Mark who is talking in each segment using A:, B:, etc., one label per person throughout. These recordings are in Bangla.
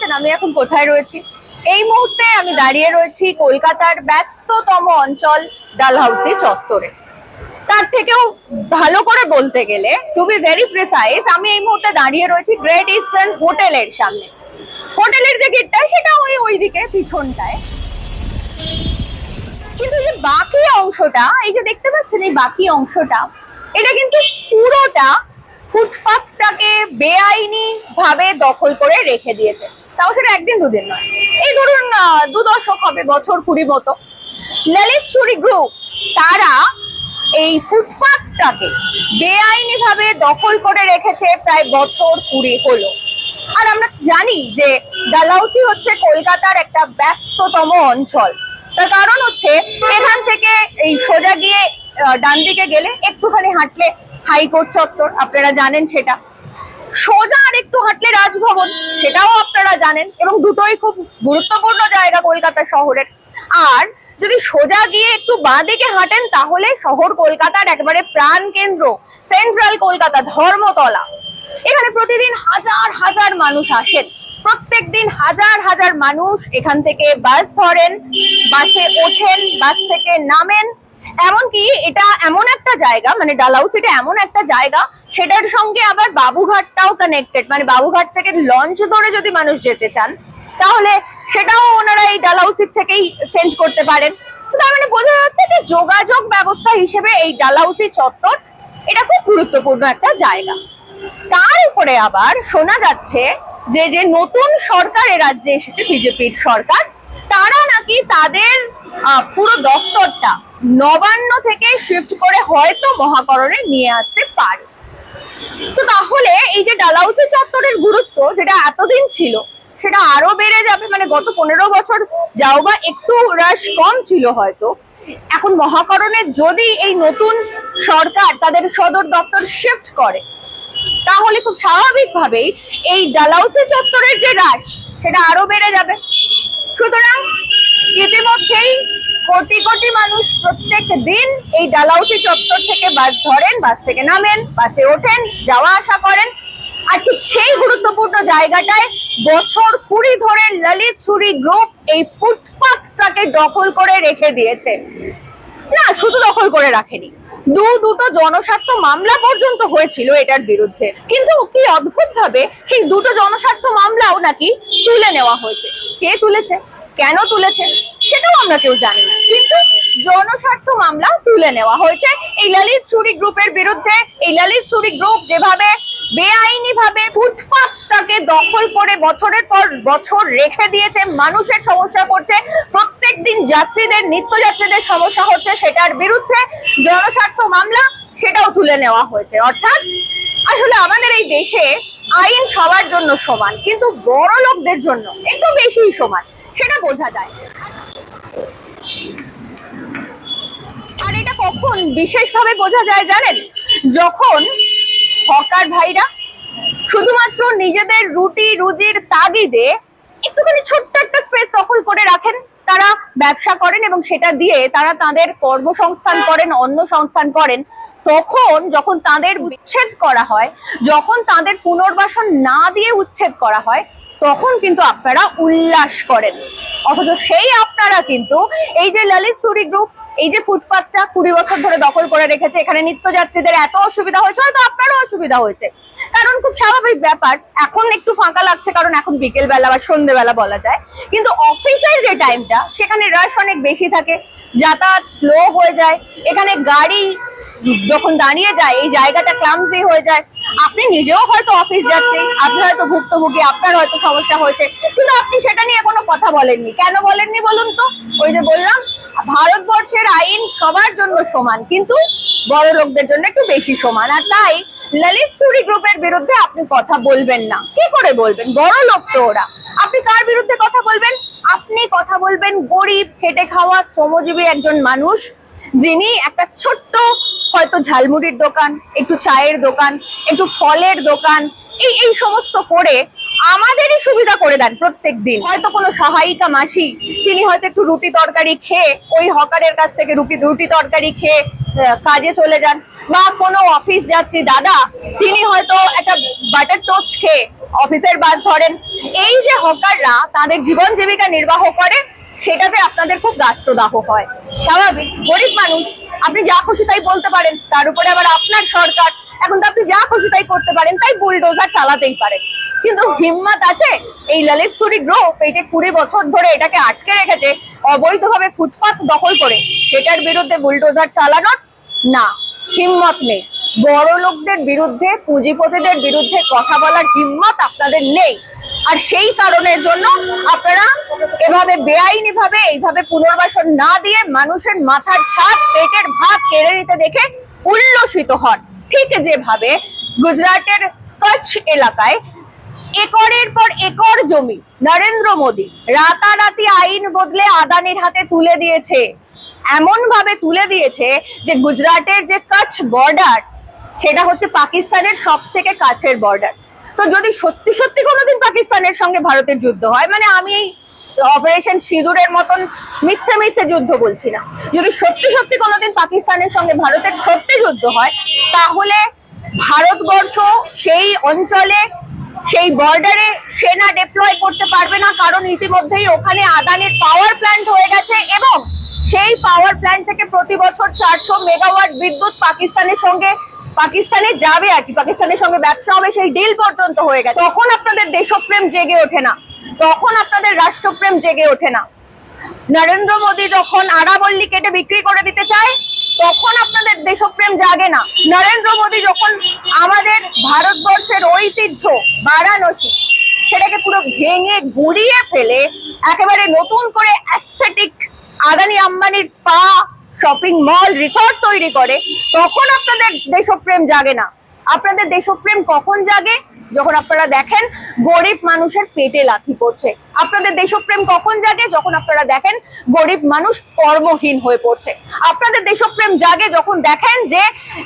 A: পাচ্ছেন আমি এখন কোথায় রয়েছি? এই মুহূর্তে আমি দাঁড়িয়ে রয়েছি কলকাতার ব্যস্ততম অঞ্চল ডালহাউসি চত্বরে। তার থেকেও ভালো করে বলতে গেলে, টু বি ভেরি প্রিসাইজ, আমি এই মুহূর্তে দাঁড়িয়ে রয়েছি গ্রেট ইস্টার্ন হোটেলের সামনে। হোটেলের যে গেটটা সেটা ওইদিকে পিছনটায়, কিন্তু এই বাকি অংশটা, এই যে দেখতে পাচ্ছেন এই বাকি অংশটা, এটা কিন্তু পুরোটা ফুটপাথটাকে বেআইনি ভাবে দখল করে রেখে দিয়েছে। তাও সেটা একদিন দুদিন নয়, এই ধরুন 2 দশক হবে, বছর 20 মতো। ললিত সুরি গ্রুপ তারা এই ফুটপাথটাকে বেআইনি ভাবে দখল করে রেখেছে প্রায় বছর 20 হলো। আর আমরা জানি যে ডালহাউসি হচ্ছে কলকাতার একটা ব্যস্ততম অঞ্চল। তার কারণ হচ্ছে এখান থেকে এই সোজা গিয়ে ডান দিকে গেলে একটুখানি হাঁটলে হাইকোর্ট চত্বর, আপনারা জানেন সেটা। সোজা আর একটু হাঁটলে রাজভবন, সেটাও আপনারা জানেন, এবং দুটোই খুব গুরুত্বপূর্ণ জায়গা কলকাতা শহরের। আর যদি সোজা গিয়ে একটু বাঁ দিকে হাঁটেন তাহলে শহর কলকাতার একেবারে প্রাণ কেন্দ্র সেন্ট্রাল কলকাতা, ধর্মতলা। এখানে প্রতিদিন হাজার হাজার মানুষ আসেন, প্রত্যেকদিন হাজার হাজার মানুষ এখান থেকে বাস ধরেন, বাসে ওঠেন, বাস থেকে নামেন। এমনকি এটা এমন একটা জায়গা, মানে ডালহাউসিটা এমন একটা জায়গা, সেটার সঙ্গে আবার বাবুঘাটটাও কানেক্টেড। মানে বাবুঘাট থেকে লঞ্চ ধরে যদি মানুষ যেতে চান তাহলে সেটাও ওনারা এই ডালহাউসির থেকেই চেঞ্জ করতে পারেন। তার মানে বোঝা যাচ্ছে যে যোগাযোগ ব্যবস্থা হিসেবে এই ডালহাউসি চত্বর এটা খুব গুরুত্বপূর্ণ একটা জায়গা। তার উপরে আবার শোনা যাচ্ছে যে যে নতুন সরকার এ রাজ্যে এসেছে, বিজেপির সরকার, তারা নাকি তাদের পুরো দপ্তরটা নবান্ন থেকে শিফট করে হয়তো মহাকরণে নিয়ে আসতে পারে। তো তাহলে এই যে ডালহাউসি চত্বরের গুরুত্ব যেটা এতদিন ছিল সেটা আরো বেড়ে যাবে। মানে গত 15 বছর যাও বা একটু হ্রাস কম ছিল হয়তো, এখন মহাকরণে যদি এই নতুন সরকার তাদের সদর দপ্তর শিফট করে তাহলে খুব স্বাভাবিকভাবেই এই ডালহাউসি চত্বরের যে হ্রাস সেটা আরো বেড়ে যাবে। সুতরাং ইতিমধ্যেই কোটি কোটি মানুষ প্রত্যেক দিন এই ডালহাউসি চত্বর থেকে বাস ধরেন, বাস থেকে নামেন, বাসে ওঠেন, যাওয়া আসা করেন। আর ঠিক সেই গুরুত্বপূর্ণ জায়গাটায় বছর 20 ধরে ললিত সুরি গ্রুপ এই ফুটপাথটাকে দখল করে রেখে দিয়েছে। না, শুধু দখল করে রাখেনি, দুটো জনস্বার্থ মামলা পর্যন্ত হয়েছিল এটার বিরুদ্ধে। কিন্তু কি অদ্ভুত ভাবে সেই দুটো জনস্বার্থ মামলাও নাকি তুলে নেওয়া হয়েছে। কে তুলেছে, কেন তুলেছে সেটাও আমরা কেউ জানি না, কিন্তু জনস্বার্থ মামলা তুলে নেওয়া হয়েছে এই ললিত সুরি গ্রুপের বিরুদ্ধে। এই ললিত সুরি গ্রুপ যেভাবে বেআইনি ভাবে ফুটপাথটাকে দখল করে বছরের পর বছর রেখে দিয়েছে, মানুষের সমস্যা পড়ছে, প্রত্যেকদিন যাত্রীদের, নিত্যযাত্রীদের সমস্যা হচ্ছে, সেটার বিরুদ্ধে জনস্বার্থ মামলা সেটাও তুলে নেওয়া হয়েছে। অর্থাৎ আসলে আমাদের এই দেশে আইন সবার জন্য সমান, কিন্তু বড় লোকদের জন্য একটু বেশি সমান, সেটা বোঝা যায়। আর এটা কখন বিশেষভাবে বোঝা যায় জানেন? যখন হকার ভাইরা শুধুমাত্র নিজেদের রুটি রুজির তাগিদে একটুখানি ছোট্ট একটা স্পেস দখল করে রাখেন, তারা ব্যবসা করেন এবং সেটা দিয়ে তারা তাদের কর্মসংস্থান করেন, অন্য সংস্থান করেন। তখন যখন তাদের উচ্ছেদ করা হয়, যখন তাদের পুনর্বাসন না দিয়ে উচ্ছেদ করা হয়, তখন কিন্তু আপনারা উল্লাস করেন। অথচ সেই আপনারা কিন্তু এই যে ললিত সুরি গ্রুপ এই যে ফুটপাথটা 20 বছর ধরে দখল করে রেখেছে, এখানে নিত্যযাত্রীদের এত অসুবিধা হয়েছে, হয়তো আপনারও অসুবিধা হয়েছে, কারণ খুব স্বাভাবিক ব্যাপার। এখন একটু ফাঁকা লাগছে কারণ এখন বিকেল বেলা বা সন্ধ্যেবেলা বলা যায়, কিন্তু অফিসের যে টাইমটা সেখানে রাশ অনেক বেশি থাকে, যাতায়াত স্লো হয়ে যায়, এখানে গাড়ি যখন দাঁড়িয়ে যায় এই জায়গাটা ক্লামজি হয়ে যায়। আপনি নিজেও হয়তো অফিস যাচ্ছেন, আপনি হয়তো ভুক্তভোগী, আপনার হয়তো সমস্যা হয়েছে, কিন্তু আপনি সেটা নিয়ে কোনো কথা বলেননি। কেন বলেননি বলুন তো? ওই যে বললাম, ভারতবর্ষের আইন সবার জন্য সমান, কিন্তু বড় লোকদের জন্য একটু বেশি সমান। আর তাই ললিত সুরি গ্রুপের বিরুদ্ধে আপনি কথা বলবেন না। কি করে বলবেন? বড় লোক তো ওরা। আপনি কার বিরুদ্ধে কথা বলবেন? আপনি কথা বলবেন গরিব, খেটে খাওয়া শ্রমজীবী একজন মানুষ, যিনি একটা ছোট্ট হয়তো ঝালমুড়ির দোকান, একটু চায়ের দোকান, একটু ফলের দোকান, এই সমস্ত করে আমাদেরই সুবিধা করে দেন প্রত্যেক দিন। হয়তো কোনো সহায়িকা মাসি, তিনি হয়তো একটু রুটি তরকারি খেয়ে ওই হকারের কাছ থেকে রুটি তরকারি খেয়ে কাজে চলে যান, বা কোনো অফিস যাত্রী দাদা, তিনি হয়তো একটা বাটার টোস্ট খেয়ে অফিসের বাস ধরেন, এই যে হকাররা তাদের জীবন জীবিকা নির্বাহ করে, সেটাতে আপনাদের খুব গাত্রদাহ হয়। স্বাভাবিক, গরিব মানুষ, আপনি যা খুশি তাই বলতে পারেন, তার উপরে আবার আপনার সরকার, এখন তো আপনি যা খুশি তাই করতে পারেন, তাই বুলডোজার চালাতেই পারেন। কিন্তু হিম্মত আছে এই ললিতসুরি গ্রুপ, এই যে 20 বছর ধরে এটাকে আটকে রেখেছে অবৈধভাবে ফুটপাত দখল করে, সেটার বিরুদ্ধে বুলডোজার চালানোর? না, হিম্মত নেই। বড় লোকদের বিরুদ্ধে, পুঁজিপতিদের বিরুদ্ধে কথা বলার হিম্মত আপনাদের নেই। আর সেই কারণের জন্য আপনারা এভাবে বেআইনি ভাবে এইভাবে পুনর্বাসন না দিয়ে মানুষের মাথার ছাদ, পেটের ভাত কেড়ে নিতে দেখে উল্লসিত হন। ঠিক যেভাবে গুজরাটের কচ্ছ এলাকায় একরের পর একর জমি নরেন্দ্র মোদী রাতারাতি আইন বদলে আদানির হাতে তুলে দিয়েছে, এমন ভাবে তুলে দিয়েছে যে গুজরাটের যে কচ্ছ বর্ডার, সেটা হচ্ছে পাকিস্তানের সব থেকে কাছের বর্ডার। তো যদি সত্যি সত্যি কোনোদিন পাকিস্তানের সঙ্গে ভারতের যুদ্ধ হয়, মানে আমি এই অপারেশন সিঁদুরের মতন মিথ্যে মিথ্যে যুদ্ধ বলছি না, যদি সত্যি সত্যি কোনোদিন পাকিস্তানের সঙ্গে ভারতের সত্যি যুদ্ধ হয়, তাহলে ভারতবর্ষ সেই অঞ্চলে, সেই বর্ডারে সেনা ডিপ্লয় করতে পারবে না, কারণ ইতিমধ্যেই ওখানে আদানির পাওয়ার প্ল্যান্ট হয়ে গেছে এবং সেই পাওয়ার প্ল্যান্ট থেকে প্রতি বছর 400 মেগাওয়াট বিদ্যুৎ পাকিস্তানে যাবে আর কি, পাকিস্তানের সঙ্গে ব্যবসা হবে, সেই ডিল পর্যন্ত হয়ে গেছে। তখন আপনাদের দেশপ্রেম জেগে ওঠে না, তখন আপনাদের রাষ্ট্রপ্রেম জেগে ওঠে না। নরেন্দ্র মোদী যখন আরাবল্লী কেটে বিক্রি করে দিতে চায়, তখন আপনাদের দেশপ্রেম জাগে না। নরেন্দ্র মোদী যখন আমাদের ভারতবর্ষের ঐতিহ্য বারাণসী, সেটাকে পুরো ভেঙে গুড়িয়ে ফেলে একেবারে নতুন করে অ্যাস্থেটিক আদানি আম্বানির স্পা, শপিং মল, রিসর্ট তৈরি করে, তখন আপনাদের দেশপ্রেম জাগে না। আপনাদের দেশপ্রেম কখন জাগে? যখন আপনারা দেখেন গরিব মানুষের পেটে লাথি পড়ছে। আপনাদের দেশপ্রেম কখন জাগে? যখন আপনারা দেখেন গরিব মানুষ কর্মহীন হয়ে পড়ছে। আপনাদের দেশপ্রেম জাগে যখন দেখেন যে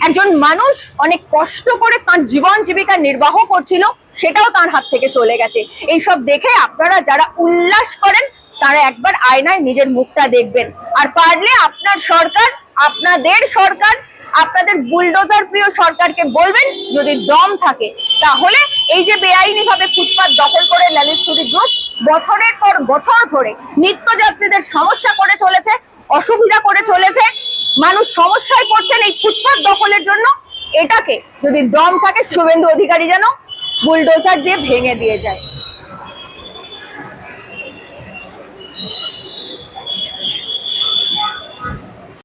A: একজন মানুষ অনেক কষ্ট করে তার জীবন জীবিকা নির্বাহ করছিল, সেটাও তার হাত থেকে চলে গেছে। এইসব দেখে আপনারা যারা উল্লাস করেন, তারা একবার আয়নায় নিজের মুখটা দেখবেন। আর পারলে আপনার সরকার, আপনাদের সরকার, আপনাদের বুলডোজার প্রিয় সরকারকে বলবেন, যদি দম থাকে তাহলে এই যে বেআইনি ভাবে ফুটপাত দখল করে ললিতসুরি গ্রুপ বছরের পর বছর ধরে নিত্যযাত্রীদের সমস্যা করে চলেছে, অসুবিধা করে চলেছে, মানুষ সমস্যায় পড়ছেন এই ফুটপাত দখলের জন্য, এটাকে যদি দম থাকে শুভেন্দু অধিকারী যেন বুলডোজার দিয়ে ভেঙে দিয়ে যায়।